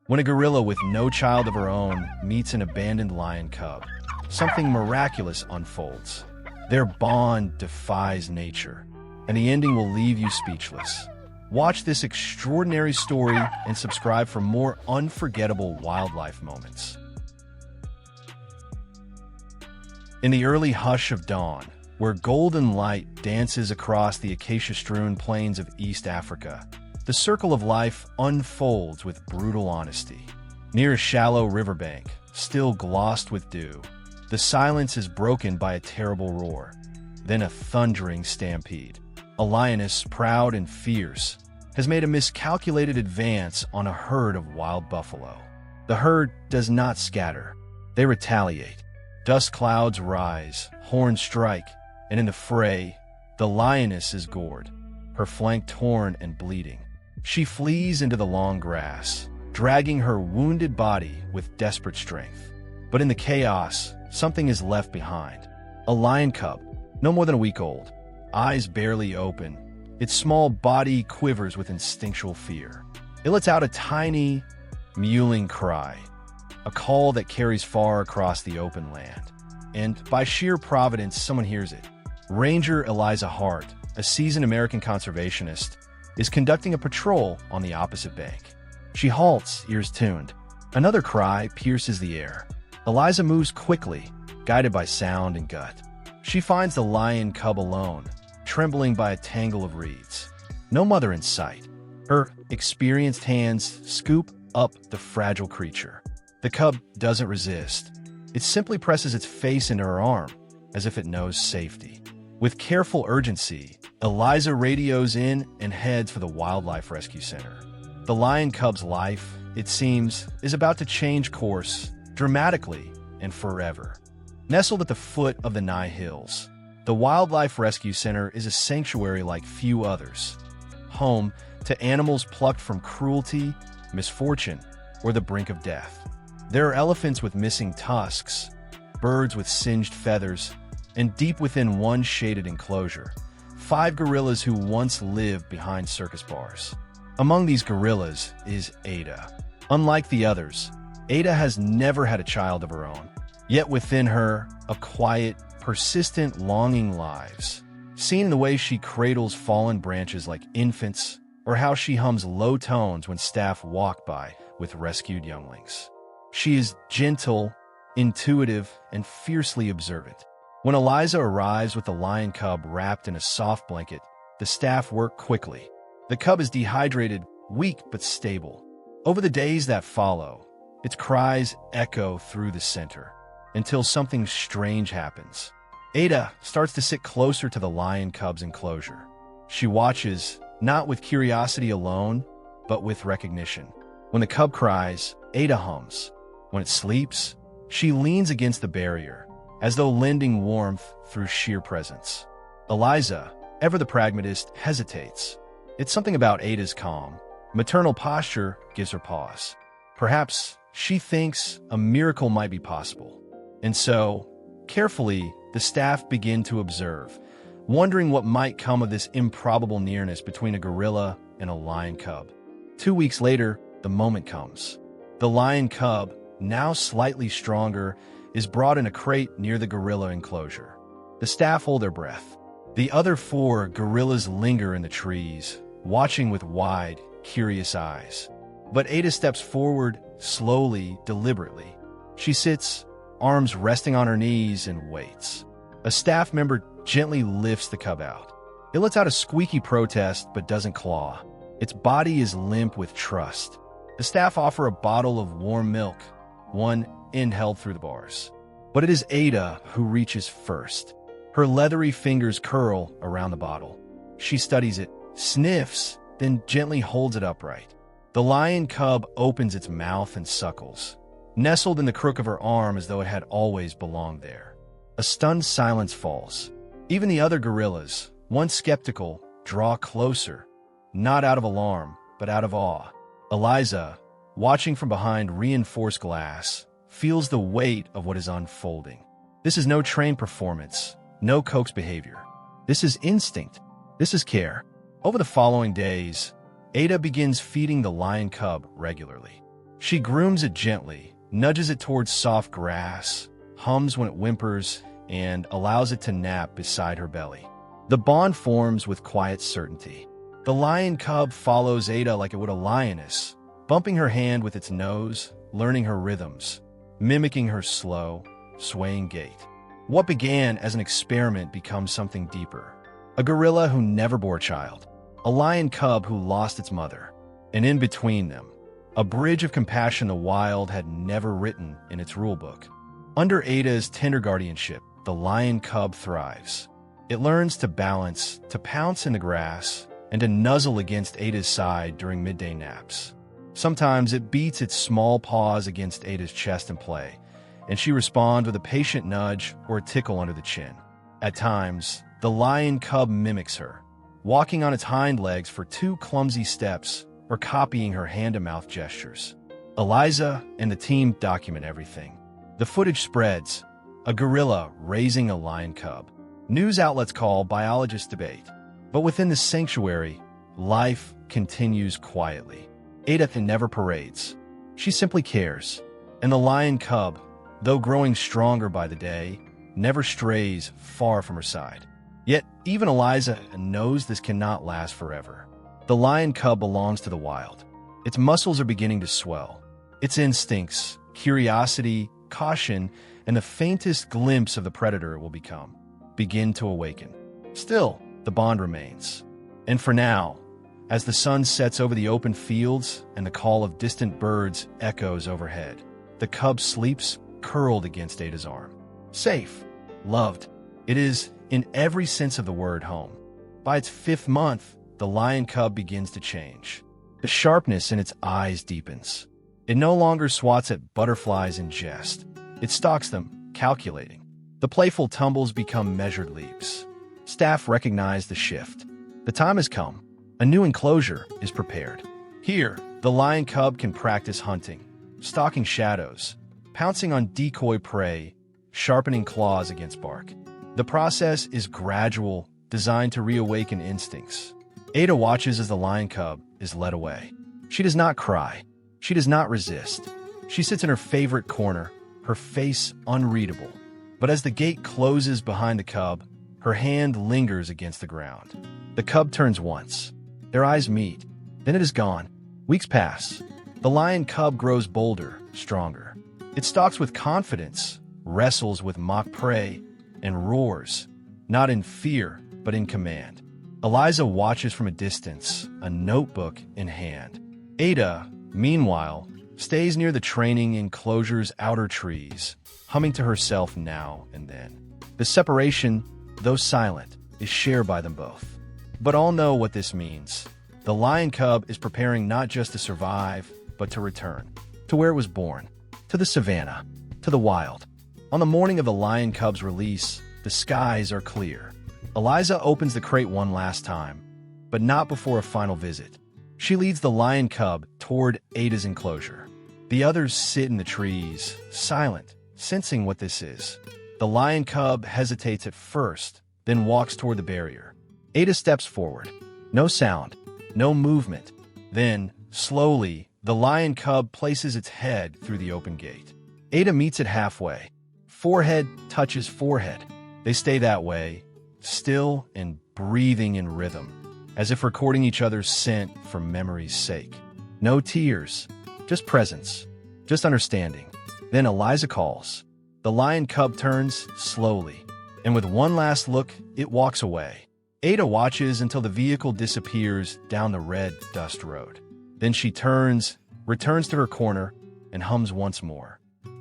When a gorilla with no child of her own meets an abandoned lion cub, something miraculous unfolds. Their bond defies nature, and the ending will leave you speechless. Watch this extraordinary story and subscribe for more unforgettable wildlife moments. In the early hush of dawn, where golden light dances across the acacia-strewn plains of East Africa, the circle of life unfolds with brutal honesty. Near a shallow riverbank, still glossed with dew, the silence is broken by a terrible roar, then a thundering stampede. A lioness, proud and fierce, has made a miscalculated advance on a herd of wild buffalo. The herd does not scatter. They retaliate. Dust clouds rise, horns strike, and in the fray, the lioness is gored, her flank torn and bleeding. She flees into the long grass, dragging her wounded body with desperate strength. But in the chaos, something is left behind. A lion cub, no more than a week old, eyes barely open. Its small body quivers with instinctual fear. It lets out a tiny, mewling cry, a call that carries far across the open land. And by sheer providence, someone hears it. Ranger Eliza Hart, a seasoned American conservationist, is conducting a patrol on the opposite bank. She halts, ears tuned. Another cry pierces the air. Eliza moves quickly, guided by sound and gut. She finds the lion cub alone, trembling by a tangle of reeds. No mother in sight. Her experienced hands scoop up the fragile creature. The cub doesn't resist. It simply presses its face into her arm, as if it knows safety. With careful urgency, Eliza radios in and heads for the Wildlife Rescue Center. The lion cub's life, it seems, is about to change course dramatically and forever. Nestled at the foot of the Nye Hills, the Wildlife Rescue Center is a sanctuary like few others, home to animals plucked from cruelty, misfortune, or the brink of death. There are elephants with missing tusks, birds with singed feathers, and deep within one shaded enclosure, 5 gorillas who once lived behind circus bars. Among these gorillas is Ada. Unlike the others, Ada has never had a child of her own, yet within her, a quiet, persistent longing lives, seen in the way she cradles fallen branches like infants, or how she hums low tones when staff walk by with rescued younglings. She is gentle, intuitive, and fiercely observant. When Eliza arrives with the lion cub wrapped in a soft blanket, the staff work quickly. The cub is dehydrated, weak but stable. Over the days that follow, its cries echo through the center, until something strange happens. Ada starts to sit closer to the lion cub's enclosure. She watches, not with curiosity alone, but with recognition. When the cub cries, Ada hums. When it sleeps, she leans against the barrier, as though lending warmth through sheer presence. Eliza, ever the pragmatist, hesitates. It's something about Ada's calm, maternal posture gives her pause. Perhaps she thinks a miracle might be possible. And so, carefully, the staff begin to observe, wondering what might come of this improbable nearness between a gorilla and a lion cub. 2 weeks later, the moment comes. The lion cub, now slightly stronger, is brought in a crate near the gorilla enclosure. The staff hold their breath. The other 4 gorillas linger in the trees, watching with wide, curious eyes. But Ada steps forward, slowly, deliberately. She sits, arms resting on her knees, and waits. A staff member gently lifts the cub out. It lets out a squeaky protest but doesn't claw. Its body is limp with trust. The staff offer a bottle of warm milk, one end held through the bars. But it is Ada who reaches first. Her leathery fingers curl around the bottle. She studies it, sniffs, then gently holds it upright. The lion cub opens its mouth and suckles, nestled in the crook of her arm as though it had always belonged there. A stunned silence falls. Even the other gorillas, once skeptical, draw closer, not out of alarm, but out of awe. Eliza, watching from behind reinforced glass, feels the weight of what is unfolding. This is no trained performance, no coaxed behavior. This is instinct. This is care. Over the following days, Ada begins feeding the lion cub regularly. She grooms it gently, nudges it towards soft grass, hums when it whimpers, and allows it to nap beside her belly. The bond forms with quiet certainty. The lion cub follows Ada like it would a lioness, bumping her hand with its nose, learning her rhythms, mimicking her slow, swaying gait. What began as an experiment becomes something deeper. A gorilla who never bore a child, a lion cub who lost its mother, and in between them, a bridge of compassion the wild had never written in its rulebook. Under Ada's tender guardianship, the lion cub thrives. It learns to balance, to pounce in the grass, and to nuzzle against Ada's side during midday naps. Sometimes it beats its small paws against Ada's chest in play, and she responds with a patient nudge or a tickle under the chin. At times, the lion cub mimics her, walking on its hind legs for 2 clumsy steps or copying her hand-to-mouth gestures. Eliza and the team document everything. The footage spreads, a gorilla raising a lion cub. News outlets call, biologists debate. But within the sanctuary, life continues quietly. Ada never parades. She simply cares. And the lion cub, though growing stronger by the day, never strays far from her side. Yet, even Eliza knows this cannot last forever. The lion cub belongs to the wild. Its muscles are beginning to swell. Its instincts, curiosity, caution, and the faintest glimpse of the predator it will become begin to awaken. Still, the bond remains. And for now, as the sun sets over the open fields and the call of distant birds echoes overhead, the cub sleeps curled against Ada's arm. Safe, loved. It is, in every sense of the word, home. By its 5th month, the lion cub begins to change. The sharpness in its eyes deepens. It no longer swats at butterflies in jest. It stalks them, calculating. The playful tumbles become measured leaps. Staff recognize the shift. The time has come. A new enclosure is prepared. Here, the lion cub can practice hunting, stalking shadows, pouncing on decoy prey, sharpening claws against bark. The process is gradual, designed to reawaken instincts. Ada watches as the lion cub is led away. She does not cry. She does not resist. She sits in her favorite corner, her face unreadable. But as the gate closes behind the cub, her hand lingers against the ground. The cub turns once. Their eyes meet. Then it is gone. Weeks pass. The lion cub grows bolder, stronger. It stalks with confidence, wrestles with mock prey, and roars, not in fear, but in command. Eliza watches from a distance, a notebook in hand. Ada, meanwhile, stays near the training enclosure's outer trees, humming to herself now and then. The separation, though silent, is shared by them both. But all know what this means. The lion cub is preparing not just to survive, but to return. To where it was born. To the savanna. To the wild. On the morning of the lion cub's release, the skies are clear. Eliza opens the crate one last time, but not before a final visit. She leads the lion cub toward Ada's enclosure. The others sit in the trees, silent, sensing what this is. The lion cub hesitates at first, then walks toward the barrier. Ada steps forward. No sound, no movement. Then, slowly, the lion cub places its head through the open gate. Ada meets it halfway. Forehead touches forehead. They stay that way, still and breathing in rhythm, as if recording each other's scent for memory's sake. No tears, just presence, just understanding. Then Eliza calls. The lion cub turns slowly, and with one last look, it walks away. Ada watches until the vehicle disappears down the red dust road. Then she turns, returns to her corner, and hums once more.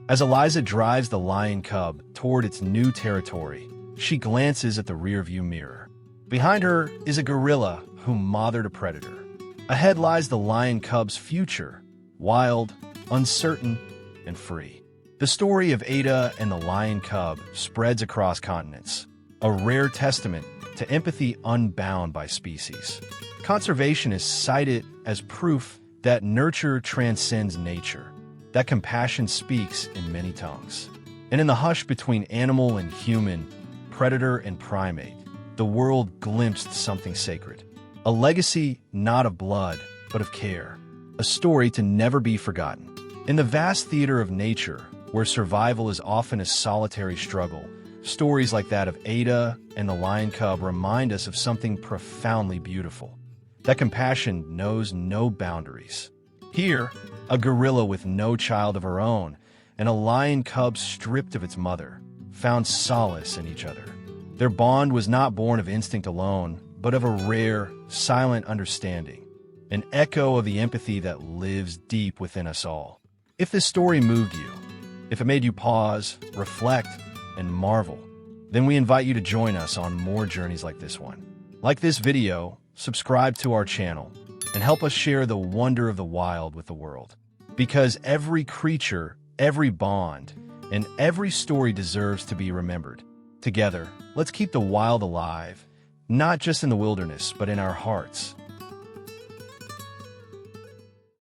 As Eliza drives the lion cub toward its new territory, she glances at the rearview mirror. Behind her is a gorilla who mothered a predator. Ahead lies the lion cub's future, wild, uncertain, and free. The story of Ada and the lion cub spreads across continents, a rare testament to empathy unbound by species. Conservationists cite it as proof that nurture transcends nature, that compassion speaks in many tongues. And in the hush between animal and human, predator and primate, the world glimpsed something sacred. A legacy not of blood, but of care. A story to never be forgotten. In the vast theater of nature, where survival is often a solitary struggle, stories like that of Ada and the lion cub remind us of something profoundly beautiful. That compassion knows no boundaries. Here, a gorilla with no child of her own and a lion cub stripped of its mother found solace in each other. Their bond was not born of instinct alone, but of a rare, silent understanding, an echo of the empathy that lives deep within us all. If this story moved you, if it made you pause, reflect, and marvel, then we invite you to join us on more journeys like this one. Like this video, subscribe to our channel, and help us share the wonder of the wild with the world. Because every creature, every bond, and every story deserves to be remembered. Together, let's keep the wild alive, not just in the wilderness, but in our hearts.